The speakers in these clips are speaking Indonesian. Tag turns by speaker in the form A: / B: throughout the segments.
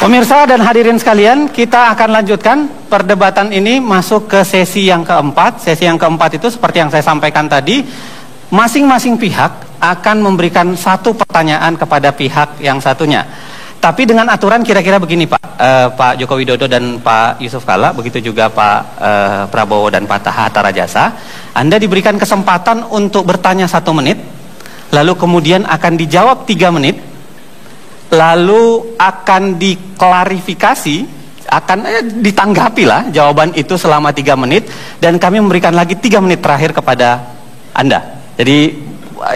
A: Pemirsa dan hadirin sekalian, kita akan lanjutkan perdebatan ini masuk ke sesi yang keempat. Sesi yang keempat itu seperti yang saya sampaikan tadi, masing-masing pihak akan memberikan satu pertanyaan kepada pihak yang satunya. Tapi dengan aturan kira-kira begini Pak Joko Widodo dan Pak Yusuf Kalla, begitu juga Pak Prabowo dan Pak Hatta Rajasa, Anda diberikan kesempatan untuk bertanya 1 menit, lalu kemudian akan dijawab 3 menit, lalu akan diklarifikasi, akan ditanggapi lah jawaban itu selama 3 menit, dan kami memberikan lagi 3 menit terakhir kepada Anda. Jadi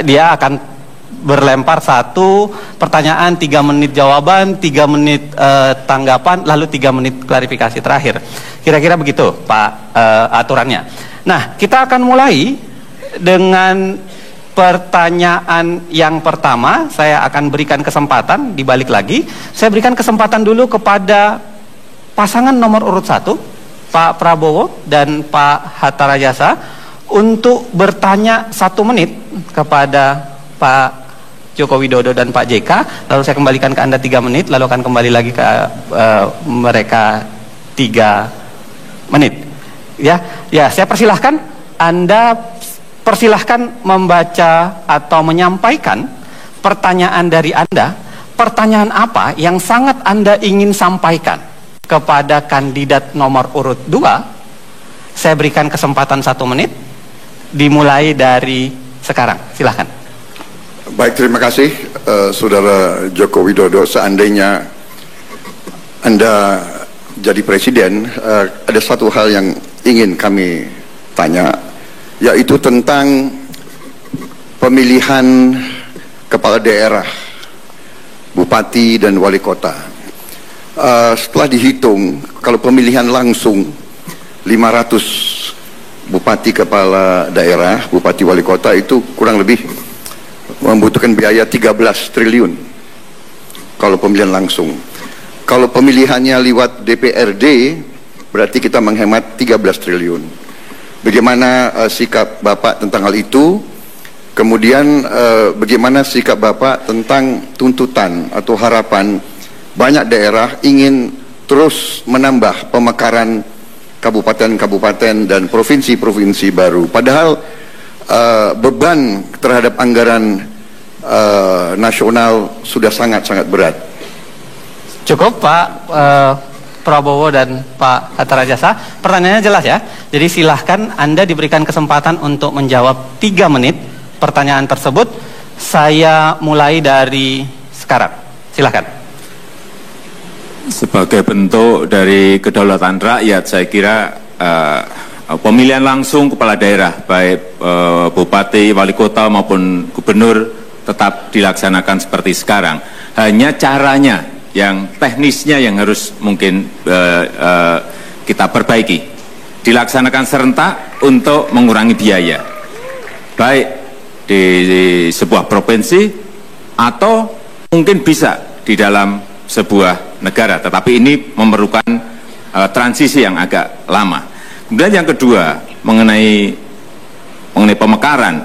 A: dia akan berlempar 1 pertanyaan, 3 menit jawaban, 3 menit tanggapan, lalu 3 menit klarifikasi terakhir. Kira-kira begitu Pak aturannya. Nah, kita akan mulai dengan pertanyaan yang pertama. Saya akan berikan kesempatan, dibalik lagi. Saya berikan kesempatan dulu kepada pasangan nomor urut 1, Pak Prabowo dan Pak Hatta Rajasa, untuk bertanya 1 menit kepada Pak Joko Widodo dan Pak JK. Lalu saya kembalikan ke Anda 3 menit, lalu akan kembali lagi ke mereka 3 menit. Ya, saya persilahkan Anda. Persilahkan membaca atau menyampaikan pertanyaan dari Anda. Pertanyaan apa yang sangat Anda ingin sampaikan kepada kandidat nomor urut 2? Saya berikan kesempatan 1 menit, dimulai dari sekarang. Silahkan.
B: Baik, terima kasih Saudara Joko Widodo. Seandainya Anda jadi presiden, ada satu hal yang ingin kami tanya, yaitu tentang pemilihan kepala daerah, bupati dan wali kota. Setelah dihitung, kalau pemilihan langsung 500 bupati kepala daerah, bupati wali kota, itu kurang lebih membutuhkan biaya 13 triliun kalau pemilihan langsung. Kalau pemilihannya lewat DPRD, berarti kita menghemat 13 triliun. Bagaimana sikap Bapak tentang hal itu? Kemudian bagaimana sikap Bapak tentang tuntutan atau harapan banyak daerah ingin terus menambah pemekaran kabupaten-kabupaten dan provinsi-provinsi baru, padahal beban terhadap anggaran nasional sudah sangat-sangat berat.
A: Cukup Pak Prabowo dan Pak Hatta Rajasa. Pertanyaannya jelas ya. Jadi silahkan Anda diberikan kesempatan untuk menjawab 3 menit pertanyaan tersebut. Saya mulai dari sekarang. Silahkan.
C: Sebagai bentuk dari kedaulatan rakyat, saya kira pemilihan langsung kepala daerah, baik bupati, wali kota maupun gubernur, tetap dilaksanakan seperti sekarang. Hanya caranya yang teknisnya yang harus mungkin kita perbaiki. Dilaksanakan serentak untuk mengurangi biaya, baik di sebuah provinsi atau mungkin bisa di dalam sebuah negara. Tetapi ini memerlukan transisi yang agak lama. Kemudian yang kedua, mengenai pemekaran,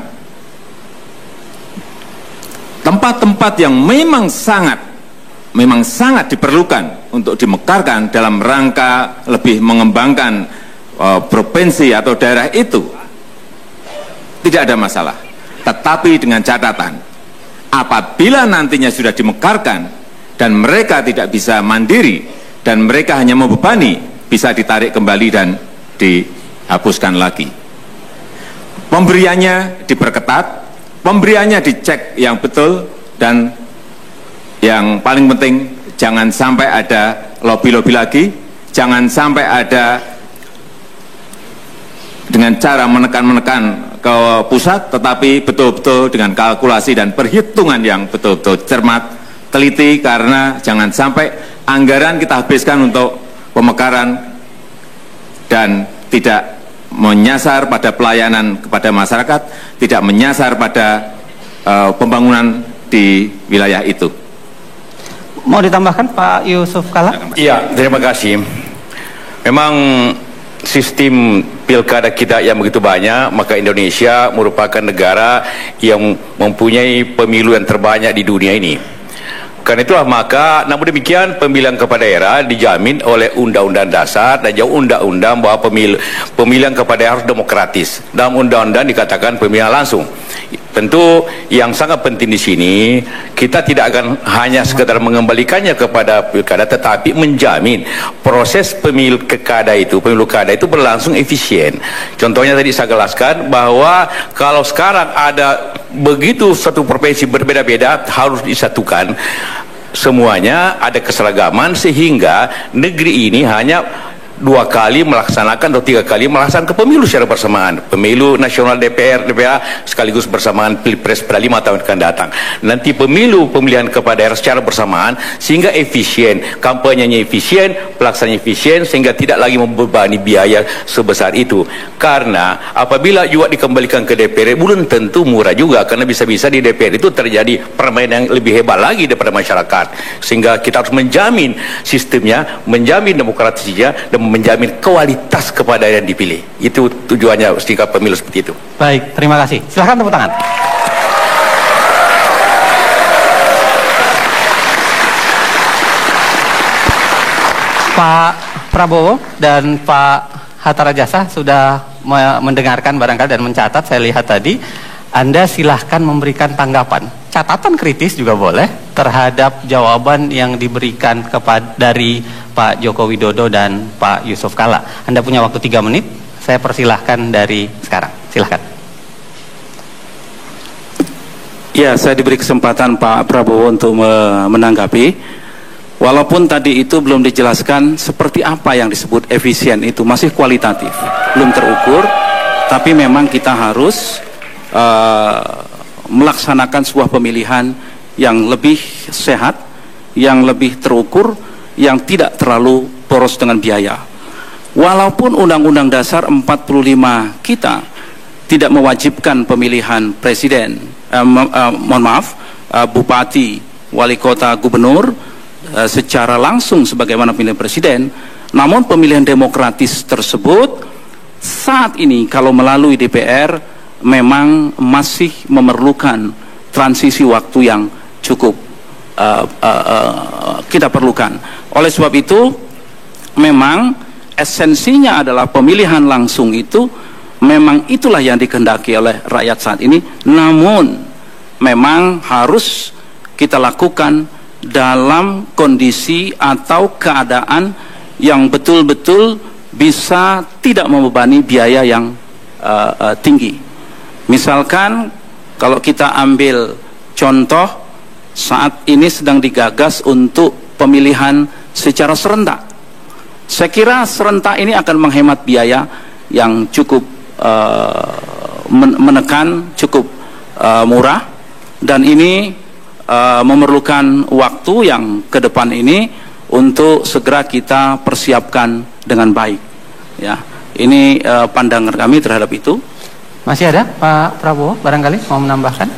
C: tempat-tempat yang memang sangat diperlukan untuk dimekarkan dalam rangka lebih mengembangkan provinsi atau daerah itu, tidak ada masalah. Tetapi dengan catatan, apabila nantinya sudah dimekarkan dan mereka tidak bisa mandiri dan mereka hanya membebani, bisa ditarik kembali dan dihapuskan lagi. Pemberiannya diperketat, pemberiannya dicek yang betul, dan yang paling penting, jangan sampai ada lobby-lobby lagi, jangan sampai ada dengan cara menekan-menekan ke pusat, tetapi betul-betul dengan kalkulasi dan perhitungan yang betul-betul cermat, teliti, karena jangan sampai anggaran kita habiskan untuk pemekaran dan tidak menyasar pada pelayanan kepada masyarakat, tidak menyasar pada pembangunan di wilayah itu.
A: Mau ditambahkan Pak Yusuf Kalla?
D: Iya, terima kasih. Memang sistem pilkada kita yang begitu banyak, maka Indonesia merupakan negara yang mempunyai pemilu yang terbanyak di dunia ini. Karena itulah maka, namun demikian pemilihan kepala daerah dijamin oleh Undang-Undang Dasar dan juga Undang-Undang bahwa pemilihan kepala daerah harus demokratis. Dalam Undang-Undang dikatakan pemilihan langsung. Tentu yang sangat penting di sini, kita tidak akan hanya sekedar mengembalikannya kepada pilkada, tetapi menjamin proses pemilu kada itu berlangsung efisien. Contohnya tadi saya jelaskan bahwa kalau sekarang ada begitu satu provinsi berbeda-beda harus disatukan, semuanya ada keseragaman sehingga negeri ini hanya 2 kali melaksanakan atau 3 kali melaksanakan pemilu secara bersamaan, pemilu nasional DPR sekaligus bersamaan pilpres pada 5 tahun akan datang. Nanti pemilihan kepala daerah secara bersamaan sehingga efisien, kampanyenya efisien, pelaksanaan efisien, sehingga tidak lagi membebani biaya sebesar itu. Karena apabila juga dikembalikan ke DPR belum tentu murah juga, karena bisa-bisa di DPR itu terjadi permainan yang lebih hebat lagi daripada masyarakat, sehingga kita harus menjamin sistemnya, menjamin demokratisnya, dan menjamin kualitas kepada yang dipilih. Itu tujuannya ketika pemilu seperti itu.
A: Baik, terima kasih. Silahkan tepuk tangan. Pak Prabowo dan Pak Hatta Rajasa sudah mendengarkan barangkali dan mencatat, saya lihat tadi. Anda silahkan memberikan tanggapan, catatan kritis juga boleh terhadap jawaban yang diberikan dari Pak Joko Widodo dan Pak Yusuf Kalla. Anda punya waktu 3 menit, saya persilahkan dari sekarang. Silahkan.
E: Ya, saya diberi kesempatan Pak Prabowo untuk menanggapi. Walaupun tadi itu belum dijelaskan seperti apa yang disebut efisien, itu masih kualitatif, belum terukur, tapi memang kita harus melaksanakan sebuah pemilihan yang lebih sehat, yang lebih terukur, yang tidak terlalu boros dengan biaya. Walaupun Undang-Undang Dasar 45 kita tidak mewajibkan pemilihan presiden, bupati, wali kota, gubernur secara langsung sebagaimana pemilihan presiden, namun pemilihan demokratis tersebut saat ini kalau melalui DPR memang masih memerlukan transisi waktu yang cukup kita perlukan. Oleh sebab itu memang esensinya adalah pemilihan langsung itu memang itulah yang dikehendaki oleh rakyat saat ini, namun memang harus kita lakukan dalam kondisi atau keadaan yang betul-betul bisa tidak membebani biaya yang tinggi. Misalkan kalau kita ambil contoh, saat ini sedang digagas untuk pemilihan secara serentak. Saya kira serentak ini akan menghemat biaya yang cukup menekan, cukup murah, dan ini memerlukan waktu yang ke depan ini untuk segera kita persiapkan dengan baik. Ya, ini pandangan kami terhadap itu.
A: Masih ada Pak Prabowo barangkali mau menambahkan?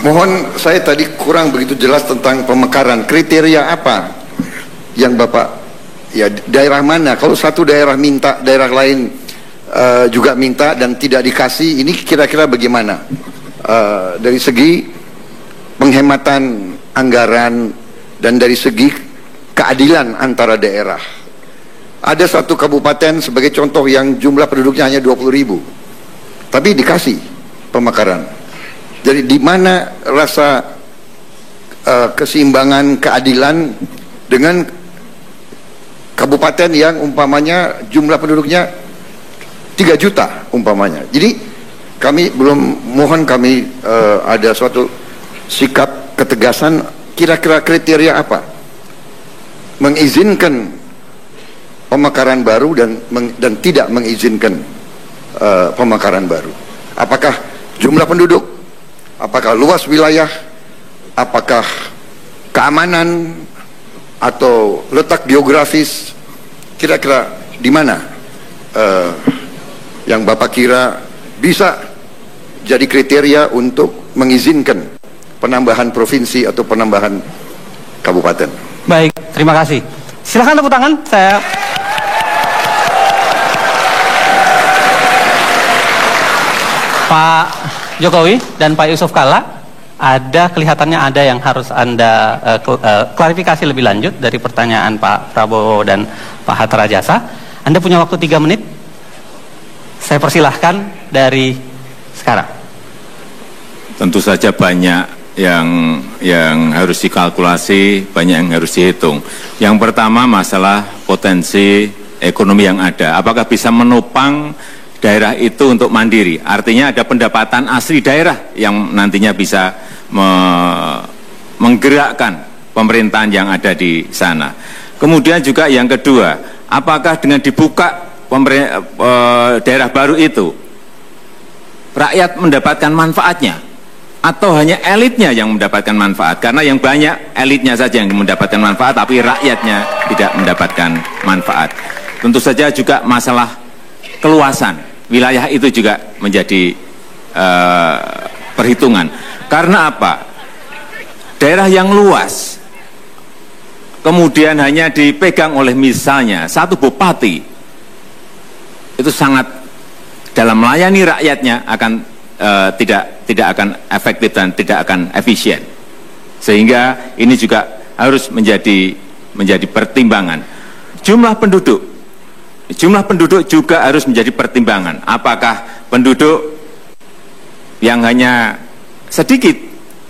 B: Mohon, saya tadi kurang begitu jelas tentang pemekaran. Kriteria apa yang Bapak, ya daerah mana? Kalau satu daerah minta, daerah lain juga minta dan tidak dikasih, ini kira-kira bagaimana? Dari segi penghematan anggaran dan dari segi keadilan antara daerah. Ada satu kabupaten sebagai contoh yang jumlah penduduknya hanya 20.000. Tapi dikasih pemekaran. Jadi di mana rasa keseimbangan keadilan dengan kabupaten yang umpamanya jumlah penduduknya 3 juta umpamanya. Jadi kami mohon kami ada suatu sikap ketegasan, kira-kira kriteria apa mengizinkan pemekaran baru dan tidak mengizinkan pemekaran baru. Apakah jumlah penduduk, apakah luas wilayah, apakah keamanan atau letak geografis, kira-kira di mana yang Bapak kira bisa jadi kriteria untuk mengizinkan penambahan provinsi atau penambahan kabupaten.
A: Baik, terima kasih. Silakan tepuk tangan. Saya Pak Jokowi dan Pak Yusuf Kalla, kelihatannya ada yang harus Anda klarifikasi lebih lanjut dari pertanyaan Pak Prabowo dan Pak Hatta Rajasa. Anda punya waktu 3 menit. Saya persilahkan dari sekarang.
C: Tentu saja banyak yang harus dikalkulasi, banyak yang harus dihitung. Yang pertama masalah potensi ekonomi yang ada. Apakah bisa menopang daerah itu untuk mandiri? Artinya ada pendapatan asli daerah yang nantinya bisa menggerakkan pemerintahan yang ada di sana. Kemudian juga yang kedua, apakah dengan dibuka daerah baru itu rakyat mendapatkan manfaatnya atau hanya elitnya yang mendapatkan manfaat? Karena yang banyak elitnya saja yang mendapatkan manfaat, tapi rakyatnya tidak mendapatkan manfaat. Tentu saja juga masalah keluasan wilayah itu juga menjadi perhitungan. Karena apa? Daerah yang luas kemudian hanya dipegang oleh misalnya satu bupati, itu sangat dalam melayani rakyatnya akan tidak akan efektif dan tidak akan efisien. Sehingga ini juga harus menjadi pertimbangan. Jumlah penduduk juga harus menjadi pertimbangan. Apakah penduduk yang hanya sedikit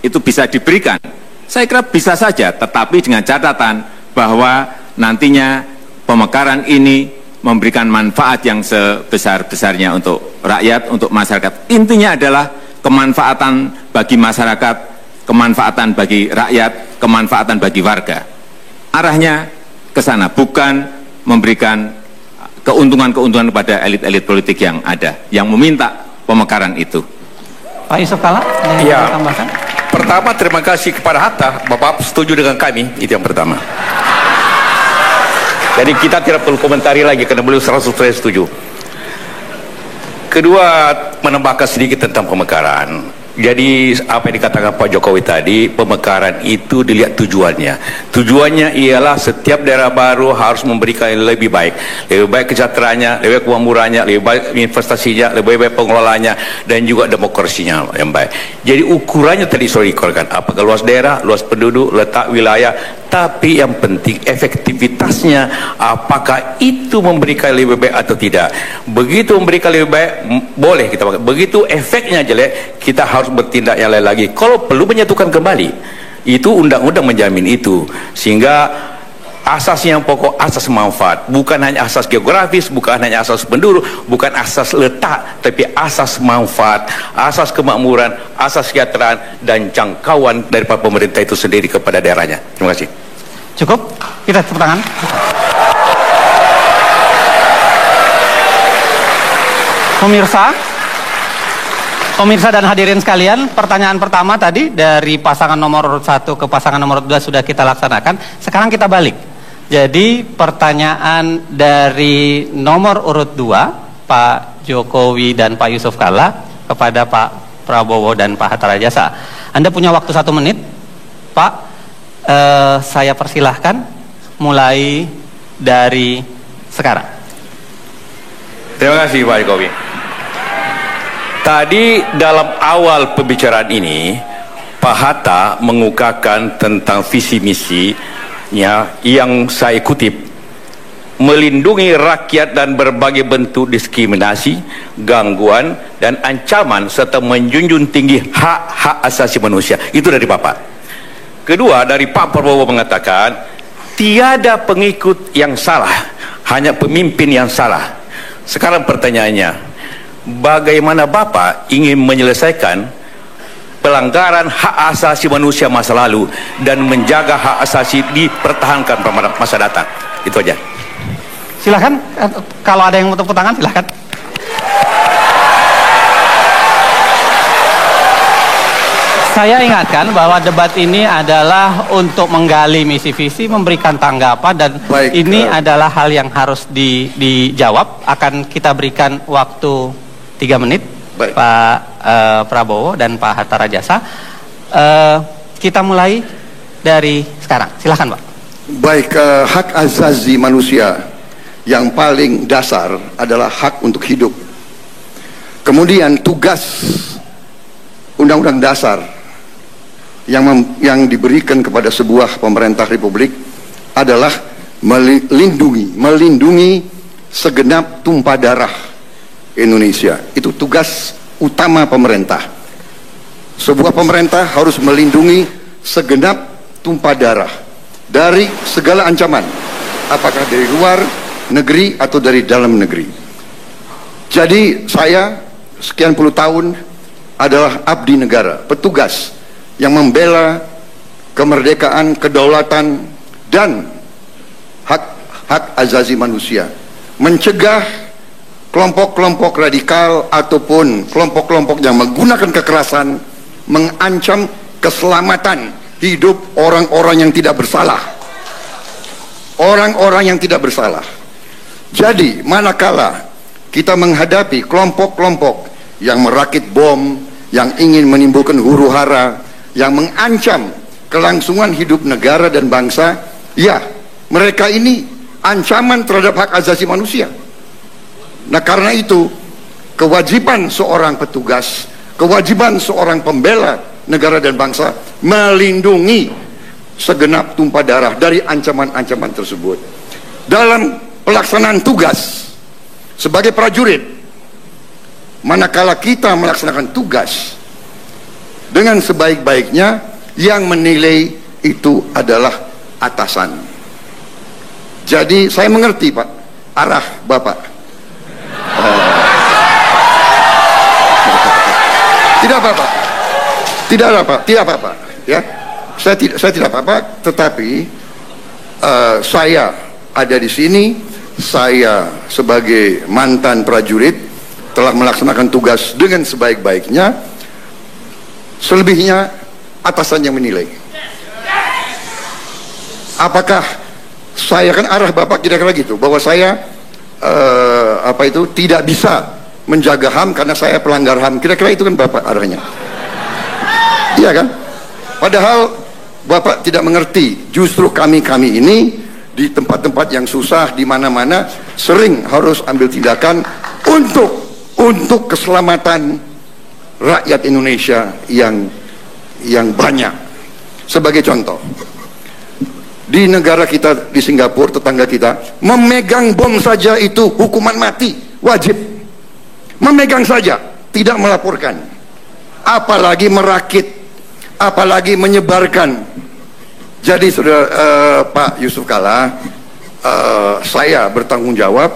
C: itu bisa diberikan? Saya kira bisa saja, tetapi dengan catatan bahwa nantinya pemekaran ini memberikan manfaat yang sebesar-besarnya untuk rakyat, untuk masyarakat. Intinya adalah kemanfaatan bagi masyarakat, kemanfaatan bagi rakyat, kemanfaatan bagi warga. Arahnya ke sana, bukan memberikan keuntungan-keuntungan kepada elit-elit politik yang ada, yang meminta pemekaran itu.
A: Pak Yusuf Kalla, ada yang tambahkan?
D: Pertama, terima kasih kepada Hatta, Bapak setuju dengan kami, itu yang pertama. Jadi kita tidak perlu komentari lagi karena beliau 100% setuju. Kedua, menambahkan sedikit tentang pemekaran. Jadi apa yang dikatakan Pak Jokowi tadi, pemekaran itu dilihat tujuannya. Tujuannya ialah setiap daerah baru harus memberikan yang lebih baik kesejahteraannya, lebih baik kemakmurannya, lebih baik investasinya, lebih baik pengelolanya, dan juga demokrasinya yang baik. Jadi ukurannya tadi sudah dikorkan, apakah luas daerah, luas penduduk, letak wilayah, tapi yang penting efektivitasnya, apakah itu memberikan lebih baik atau tidak. Begitu memberikan lebih baik, boleh kita pakai. Begitu efeknya jelek, kita harus bertindak yang lain lagi. Kalau perlu menyatukan kembali, itu undang-undang menjamin itu. Sehingga asas yang pokok, asas manfaat, bukan hanya asas geografis, bukan hanya asas penduduk, bukan asas letak, tapi asas manfaat, asas kemakmuran, asas kesejahteraan, dan jangkauan daripada pemerintah itu sendiri kepada daerahnya. Terima kasih.
A: Cukup? Kita tepuk tangan. Pemirsa dan hadirin sekalian, pertanyaan pertama tadi dari pasangan nomor urut 1 ke pasangan nomor 2 sudah kita laksanakan. Sekarang kita balik. Jadi pertanyaan dari nomor urut 2, Pak Jokowi dan Pak Yusuf Kalla, kepada Pak Prabowo dan Pak Hatta Rajasa. Anda punya waktu 1 menit. Pak, saya persilahkan mulai dari sekarang.
D: Terima kasih Pak Jokowi. Tadi dalam awal pembicaraan ini, Pak Hatta mengungkapkan tentang visi misinya yang saya kutip, melindungi rakyat dan berbagai bentuk diskriminasi, gangguan, dan ancaman, serta menjunjung tinggi hak-hak asasi manusia. Itu dari Bapak. Kedua, dari Pak Prabowo mengatakan, tiada pengikut yang salah, hanya pemimpin yang salah. Sekarang pertanyaannya, bagaimana Bapak ingin menyelesaikan pelanggaran hak asasi manusia masa lalu dan menjaga hak asasi dipertahankan pada masa datang? Itu aja.
A: Silahkan, kalau ada yang mau tepuk tangan silahkan. Saya ingatkan bahwa debat ini adalah untuk menggali misi visi, memberikan tanggapan, dan ini adalah hal yang harus dijawab. Akan kita berikan waktu 3 menit. Baik. Pak Prabowo dan Pak Hatta Rajasa. Kita mulai dari sekarang. Silahkan Pak.
B: Baik, hak asasi manusia yang paling dasar adalah hak untuk hidup. Kemudian tugas Undang-Undang Dasar yang diberikan kepada sebuah pemerintah republik adalah melindungi segenap tumpah darah Indonesia. Itu tugas utama pemerintah. Sebuah pemerintah harus melindungi segenap tumpah darah dari segala ancaman, apakah dari luar negeri atau dari dalam negeri. Jadi saya sekian puluh tahun adalah abdi negara, petugas yang membela kemerdekaan, kedaulatan, dan hak asasi manusia, mencegah kelompok-kelompok radikal ataupun kelompok-kelompok yang menggunakan kekerasan mengancam keselamatan hidup orang-orang yang tidak bersalah. Orang-orang yang tidak bersalah. Jadi manakala kita menghadapi kelompok-kelompok yang merakit bom, yang ingin menimbulkan huru-hara, yang mengancam kelangsungan hidup negara dan bangsa, ya, mereka ini ancaman terhadap hak asasi manusia. Nah, karena itu kewajiban seorang petugas, kewajiban seorang pembela negara dan bangsa melindungi segenap tumpah darah dari ancaman-ancaman tersebut. Dalam pelaksanaan tugas sebagai prajurit, manakala kita melaksanakan tugas dengan sebaik-baiknya, yang menilai itu adalah atasan. Jadi saya mengerti, Pak, arah Bapak. Tidak apa-apa, tidak apa-apa, ya. Saya tidak apa-apa, tetapi saya ada di sini. Saya sebagai mantan prajurit telah melaksanakan tugas dengan sebaik-baiknya. Selebihnya atasan yang menilai. Apakah saya, kan arah Bapak kira-kira gitu, bahwa saya tidak bisa menjaga HAM karena saya pelanggar HAM. Kira-kira itu kan Bapak arahnya. Iya kan? Padahal Bapak tidak mengerti, justru kami ini di tempat-tempat yang susah, di mana-mana sering harus ambil tindakan untuk keselamatan rakyat Indonesia yang banyak. Sebagai contoh, di negara kita, di Singapura, tetangga kita, memegang bom saja itu hukuman mati, wajib. Memegang saja, tidak melaporkan, apalagi merakit, apalagi menyebarkan. Jadi Pak Yusuf Kalla, saya bertanggung jawab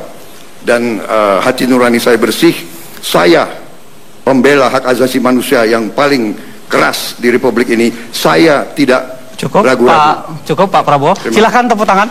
B: dan hati nurani saya bersih. Saya pembela hak asasi manusia yang paling keras di Republik ini. Saya tidak ragu-ragu.
A: Cukup Pak Prabowo. Silakan tepuk tangan.